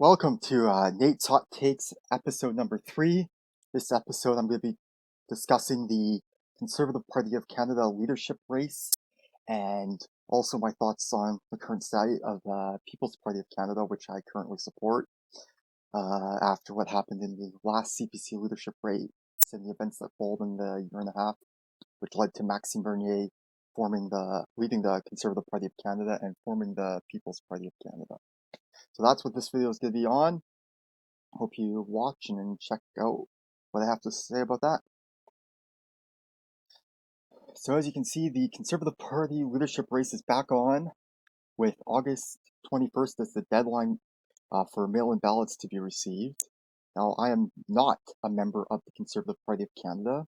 Welcome to Nate's Hot Takes, episode number 3. This episode, I'm going to be discussing the Conservative Party of Canada leadership race and also my thoughts on the current state of the People's Party of Canada, which I currently support, after what happened in the last CPC leadership race and the events that followed in the year and a half, which led to Maxime leading the Conservative Party of Canada and forming the People's Party of Canada. So that's what this video is going to be on. Hope you watch and check out what I have to say about that. So as you can see, the Conservative Party leadership race is back on, with August 21st as the deadline for mail-in ballots to be received. Now, I am not a member of the Conservative Party of Canada.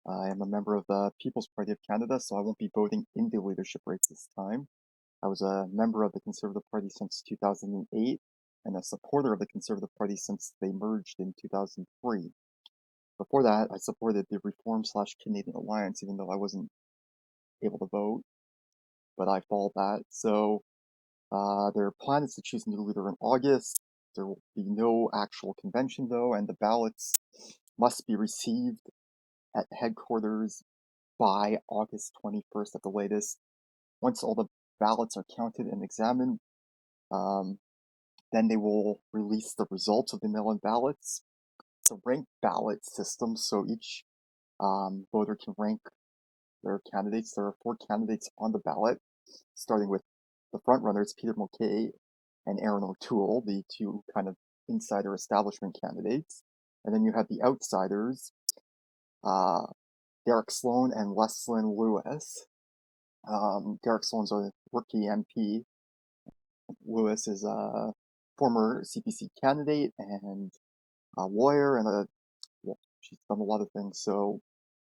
I am a member of the People's Party of Canada, so I won't be voting in the leadership race this time. I was a member of the Conservative Party since 2008 and a supporter of the Conservative Party since they merged in 2003. Before that, I supported the Reform/Canadian Alliance, even though I wasn't able to vote, but I followed that. So their plan is to choose a new leader in August. There will be no actual convention, though, and the ballots must be received at headquarters by August 21st at the latest. Once all the ballots are counted and examined, then they will release the results of the mail-in ballots. It's a ranked ballot system, so each voter can rank their candidates. There are 4 candidates on the ballot, starting with the front runners, Peter MacKay and Aaron O'Toole, the 2 kind of insider establishment candidates. And then you have the outsiders, Derek Sloan and Leslyn Lewis. Derek Sloan's a rookie MP. Lewis is a former CPC candidate and a lawyer, and she's done a lot of things. So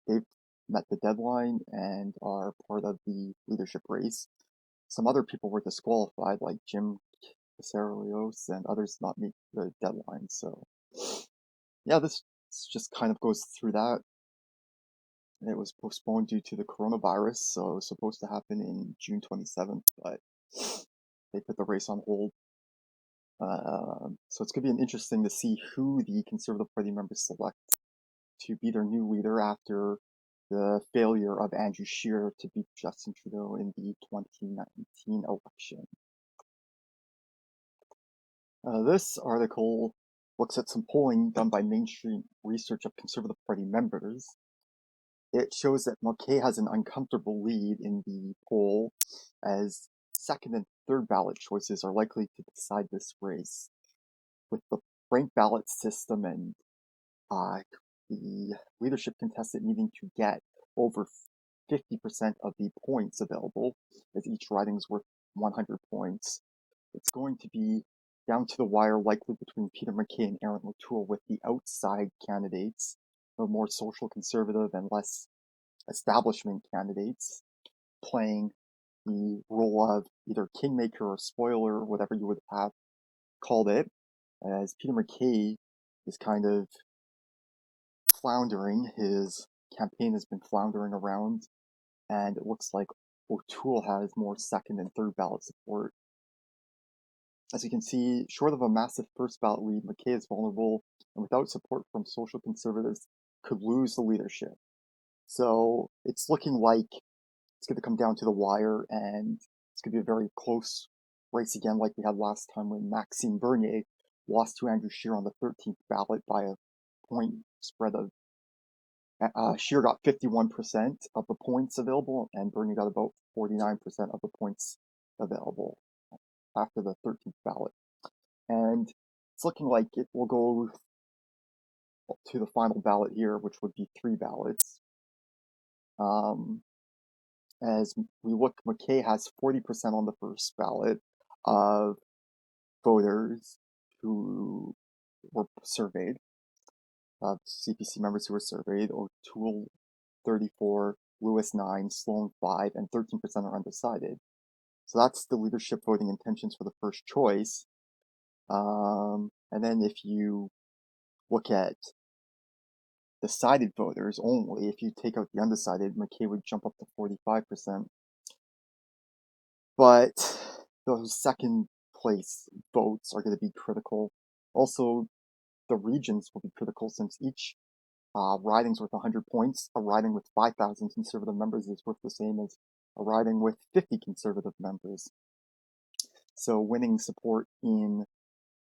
they've met the deadline and are part of the leadership race. Some other people were disqualified, like Jim Casarolios, and others not meet the deadline. So yeah, this just kind of goes through that. It was postponed due to the coronavirus, so it was supposed to happen in June 27th, but they put the race on hold. So it's going to be interesting to see who the Conservative Party members select to be their new leader after the failure of Andrew Scheer to beat Justin Trudeau in the 2019 election. This article looks at some polling done by Mainstream Research of Conservative Party members. It shows that MacKay has an uncomfortable lead in the poll, as second and third ballot choices are likely to decide this race. With the ranked ballot system and the leadership contestant needing to get over 50% of the points available, as each riding is worth 100 points, it's going to be down to the wire, likely between Peter MacKay and Aaron O'Toole, with the outside candidates, the more social conservative and less establishment candidates, playing the role of either kingmaker or spoiler, whatever you would have called it, as Peter MacKay is kind of floundering. His campaign has been floundering around, and it looks like O'Toole has more second and third ballot support. As you can see, short of a massive first ballot lead, MacKay is vulnerable, and without support from social conservatives, could lose the leadership. So it's looking like it's going to come down to the wire, and it's going to be a very close race again, like we had last time when Maxime lost to Andrew Scheer on the 13th ballot by a point spread of Scheer got 51% of the points available, and Bernier got about 49% of the points available after the 13th ballot. And it's looking like it will go to the final ballot here, which would be 3 ballots. As we look, MacKay has 40% on the first ballot of voters who were surveyed, of CPC members who were surveyed. O'Toole 34, Lewis 9, Sloan 5, and 13% are undecided. So that's the leadership voting intentions for the first choice. And then if you look at decided voters only, if you take out the undecided, MacKay would jump up to 45%. But those second place votes are going to be critical. Also, the regions will be critical since each riding's worth 100 points. A riding with 5,000 conservative members is worth the same as a riding with 50 conservative members. So winning support in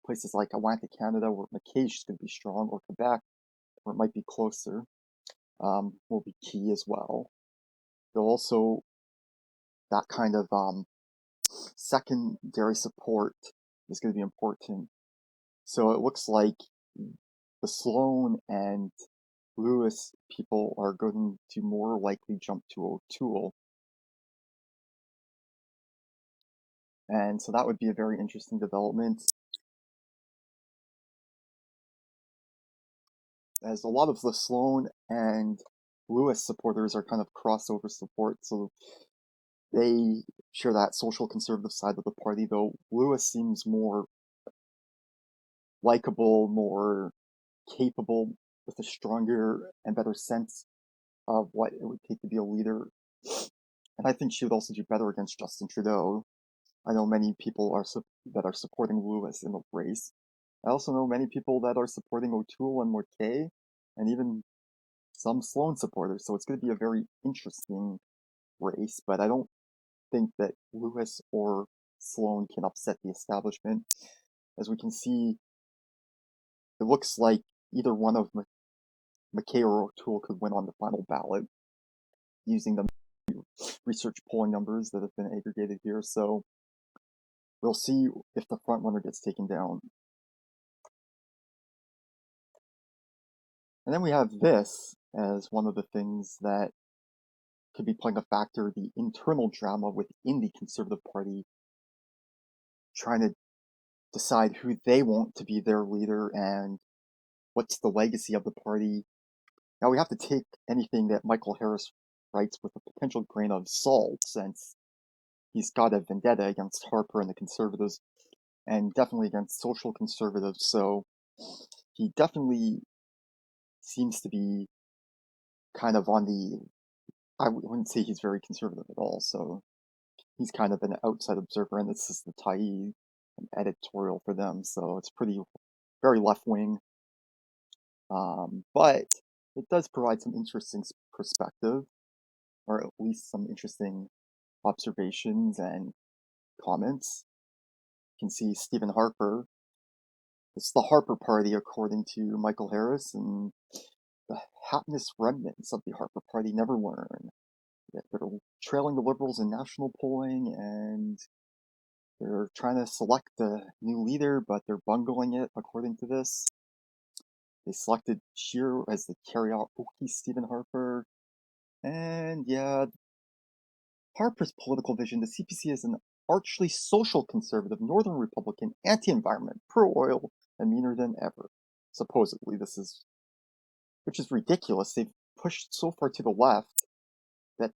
places like Atlantic Canada, where McKay is going to be strong, or Quebec, where it might be closer, will be key as well. Though also that kind of secondary support is going to be important. So it looks like the Sloan and Lewis people are going to more likely jump to O'Toole. And so that would be a very interesting development, as a lot of the Sloan and Lewis supporters are kind of crossover support, so they share that social conservative side of the party, though Lewis seems more likable, more capable, with a stronger and better sense of what it would take to be a leader. And I think she would also do better against Justin Trudeau. I know many people that are supporting Lewis in the race. I also know many people that are supporting O'Toole and McKay, and even some Sloan supporters. So it's going to be a very interesting race, but I don't think that Lewis or Sloan can upset the establishment. As we can see, it looks like either one of McKay or O'Toole could win on the final ballot using the research polling numbers that have been aggregated here. So we'll see if the front runner gets taken down. And then we have this as one of the things that could be playing a factor, the internal drama within the Conservative Party, trying to decide who they want to be their leader and what's the legacy of the party. Now, we have to take anything that Michael Harris writes with a potential grain of salt, since he's got a vendetta against Harper and the Conservatives, and definitely against social conservatives. So he definitely seems to be kind of on the, I wouldn't say he's very conservative at all. So he's kind of an outside observer, and this is the Tyee editorial for them. So it's very left wing. But it does provide some interesting perspective, or at least some interesting observations and comments. You can see Stephen Harper. It's the Harper Party, according to Michael Harris, and the hapless remnants of the Harper Party never learn. They're trailing the Liberals in national polling, and they're trying to select a new leader, but they're bungling it, according to this. They selected Scheer as the karaoke Stephen Harper. And yeah, Harper's political vision, the CPC is an archly social conservative, northern Republican, anti-environment, pro-oil, and meaner than ever. Supposedly, which is ridiculous. They've pushed so far to the left that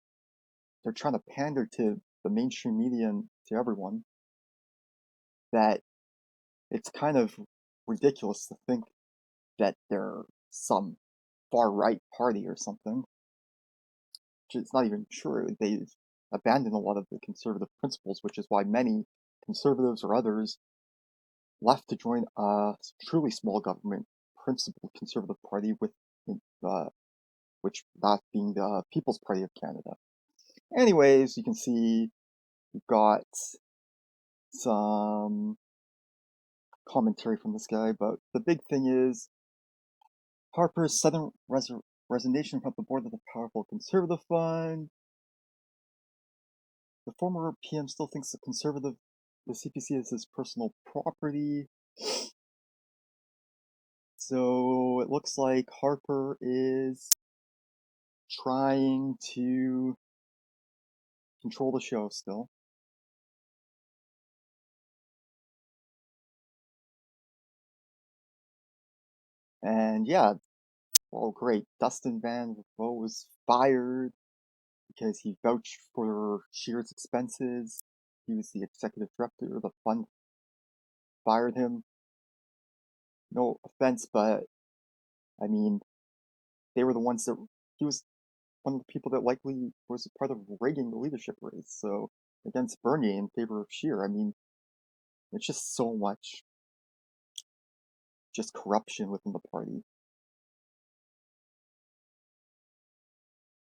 they're trying to pander to the mainstream media and to everyone that it's kind of ridiculous to think that they're some far-right party or something. It's not even true. They've abandoned a lot of the conservative principles, which is why many conservatives or others left to join a truly small government principled conservative party, which that being the People's Party of Canada. Anyways, you can see we've got some commentary from this guy, but the big thing is Harper's sudden resignation from the board of the powerful Conservative Fund. The former PM still thinks the CPC is his personal property. So it looks like Harper is trying to control the show still. And yeah, well, great. Dustin Van Roe was fired because he vouched for Scheer's expenses. He was the executive director. The fund fired him. No offense, but I mean, they were the ones that he was one of the people that likely was part of rigging the leadership race. So against Bernier in favor of Scheer. I mean, It's just so much just corruption within the party.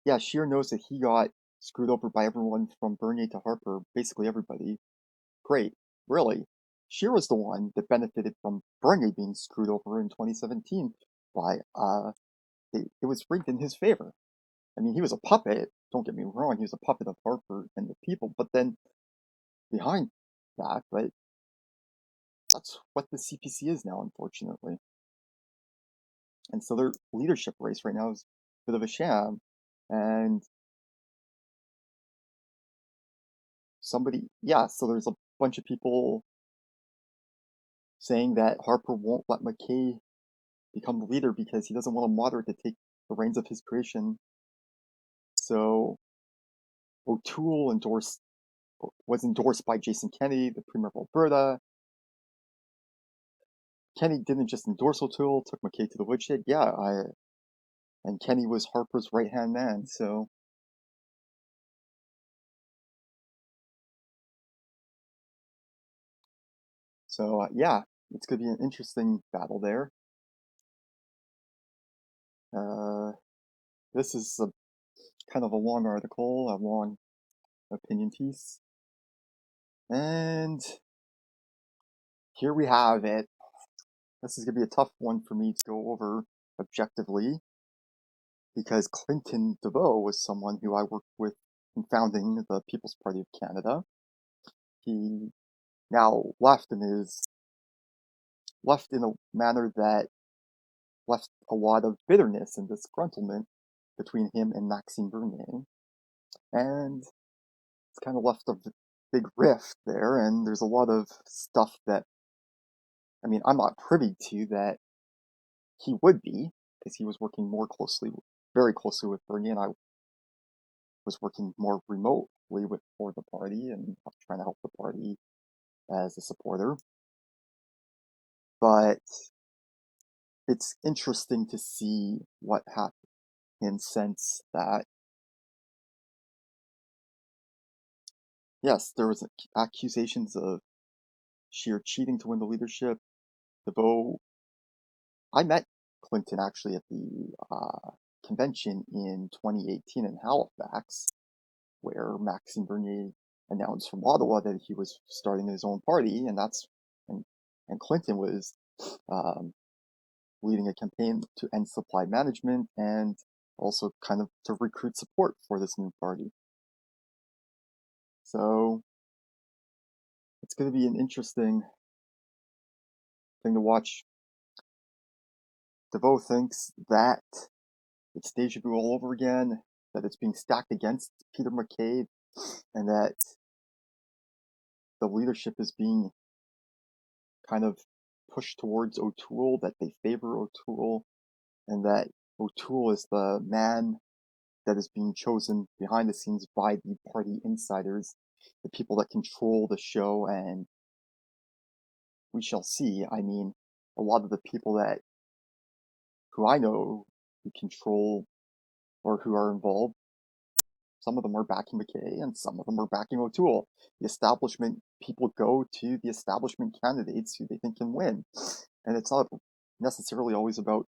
Yeah, Scheer knows that he got screwed over by everyone from Bernier to Harper, basically everybody. Great, really. Scheer was the one that benefited from Bernier being screwed over in 2017 by, it was rigged in his favor. I mean, he was a puppet, don't get me wrong, he was a puppet of Harper and the people, but then behind that, but that's what the CPC is now, unfortunately. And so their leadership race right now is a bit of a sham. And so there's a bunch of people saying that Harper won't let McKay become the leader because he doesn't want a moderate to take the reins of his creation. So O'Toole was endorsed by Jason Kenney, the Premier of Alberta. Kenney didn't just endorse O'Toole, took McKay to the woodshed. And Kenney was Harper's right-hand man. Yeah, it's going to be an interesting battle there. This is kind of a long article, a long opinion piece. And here we have it. This is going to be a tough one for me to go over objectively because Clinton DeVoe was someone who I worked with in founding the People's Party of Canada. He now left in a manner that left a lot of bitterness and disgruntlement between him and Maxime Bernier. And it's kind of left a big rift there, and there's a lot of stuff that, I mean, I'm not privy to that he would be, because he was working very closely with Bernier, and I was working more remotely for the party and trying to help the party as a supporter. But it's interesting to see what happened in sense that, yes, there was accusations of sheer cheating to win the leadership. DeVoe, I met Clinton actually at the convention in 2018 in Halifax, where Maxime Bernier announced from Ottawa that he was starting his own party, and and Clinton was um, leading a campaign to end supply management and also kind of to recruit support for this new party. So it's going to be an interesting thing to watch. DeVoe thinks that it's deja vu all over again, that it's being stacked against Peter McKay, and that the leadership is being kind of pushed towards O'Toole, that they favor O'Toole, and that O'Toole is the man that is being chosen behind the scenes by the party insiders, the people that control the show, and we shall see. I mean, a lot of the people who I know who control or who are involved, some of them are backing McKay and some of them are backing O'Toole. The establishment people go to the establishment candidates who they think can win. And it's not necessarily always about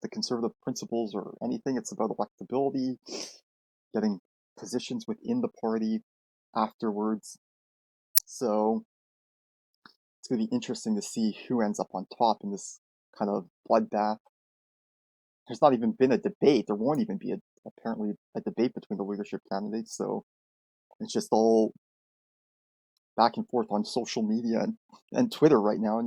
the conservative principles or anything. It's about electability, getting positions within the party afterwards. So it's going to be interesting to see who ends up on top in this kind of bloodbath. There's not even been a debate. There won't even be apparently a debate between the leadership candidates. So it's just all back and forth on social media and Twitter right now.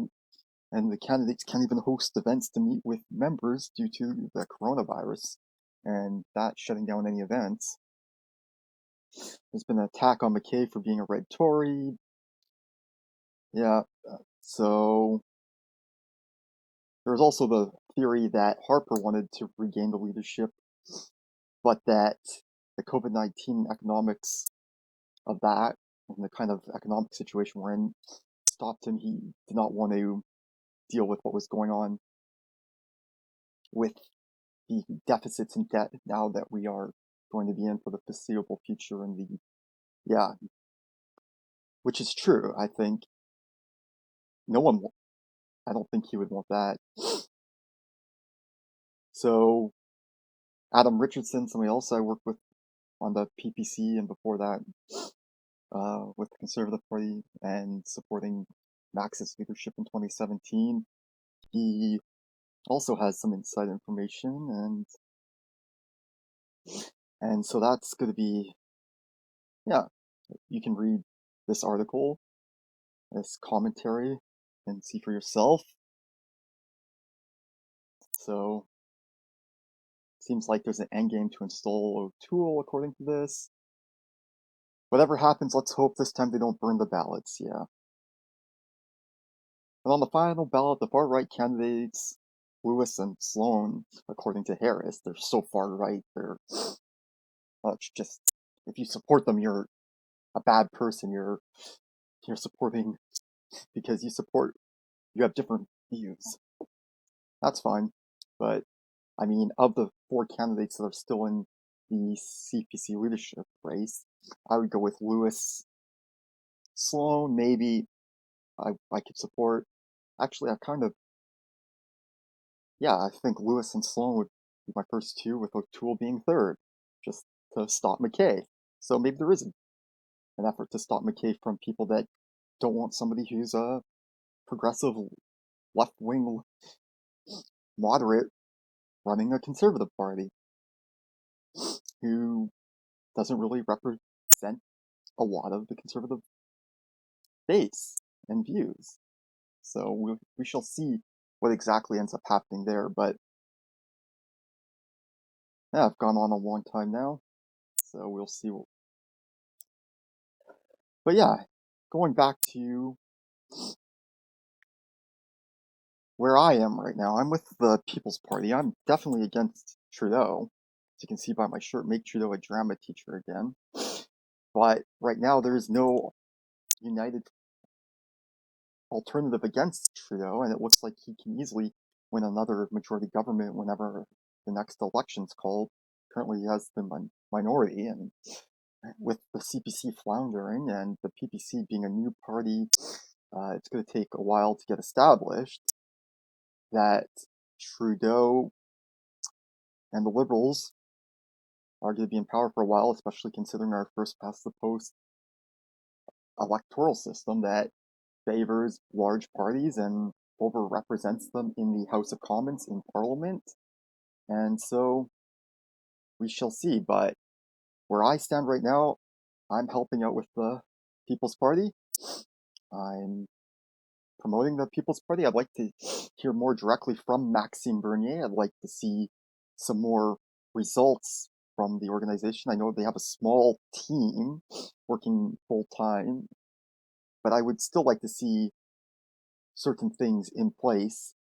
And the candidates can't even host events to meet with members due to the coronavirus and that shutting down any events. There's been an attack on McKay for being a red Tory. Yeah, so there's also the theory that Harper wanted to regain the leadership, but that the COVID-19 economics of that and the kind of economic situation we're in stopped him. He did not want to deal with what was going on with the deficits and debt now that we are going to be in for the foreseeable future, and which is true, I think. no one, I don't think he would want that. So Adam Richardson, somebody else I worked with on the PPC and before that with the Conservative Party and supporting Max's leadership in 2017. He also has some inside information, and so that's going to be, yeah, you can read this article, this commentary, and see for yourself. So seems like there's an endgame to install O'Toole according to this. Whatever happens, let's hope this time they don't burn the ballots, yeah. And on the final ballot, the far-right candidates, Lewis and Sloan, according to Harris, they're so far-right, they're just, if you support them, you're a bad person, you're supporting because you have different views. That's fine, but I mean, of the 4 candidates that are still in the CPC leadership race, I would go with Lewis, Sloan, maybe I could support. Actually, I think Lewis and Sloan would be my first 2, with O'Toole being 3rd, just to stop McKay. So maybe there is an effort to stop McKay from people that don't want somebody who's a progressive, left-wing, moderate running a Conservative Party, who doesn't really represent a lot of the Conservative base and views. So we shall see what exactly ends up happening there, but yeah, I've gone on a long time now, so we'll see. But yeah, going back to where I am right now, I'm with the People's Party. I'm definitely against Trudeau. As you can see by my shirt, make Trudeau a drama teacher again. But right now, there is no united alternative against Trudeau, and it looks like he can easily win another majority government whenever the next election's called. Currently, he has the minority, and with the CPC floundering and the PPC being a new party, it's going to take a while to get established. That Trudeau and the Liberals are going to be in power for a while, especially considering our first past the post electoral system that favors large parties and overrepresents them in the House of Commons in Parliament. And so we shall see. But where I stand right now, I'm helping out with the People's Party. I'm promoting the People's Party. I'd like to hear more directly from Maxime Bernier. I'd like to see some more results from the organization. I know they have a small team working full time, but I would still like to see certain things in place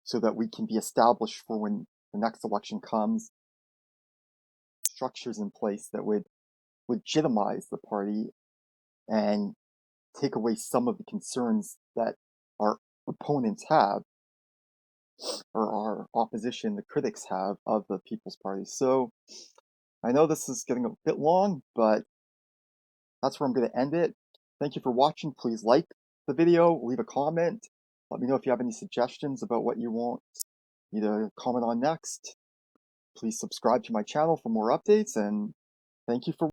so that we can be established for when the next election comes, structures in place that would legitimize the party and take away some of the concerns that our opponents have, or our opposition, the critics have, of the People's Party. So I know this is getting a bit long, but that's where I'm going to end it. Thank you for watching. Please like the video, leave a comment. Let me know if you have any suggestions about what you want me to comment on next. Please subscribe to my channel for more updates, and thank you for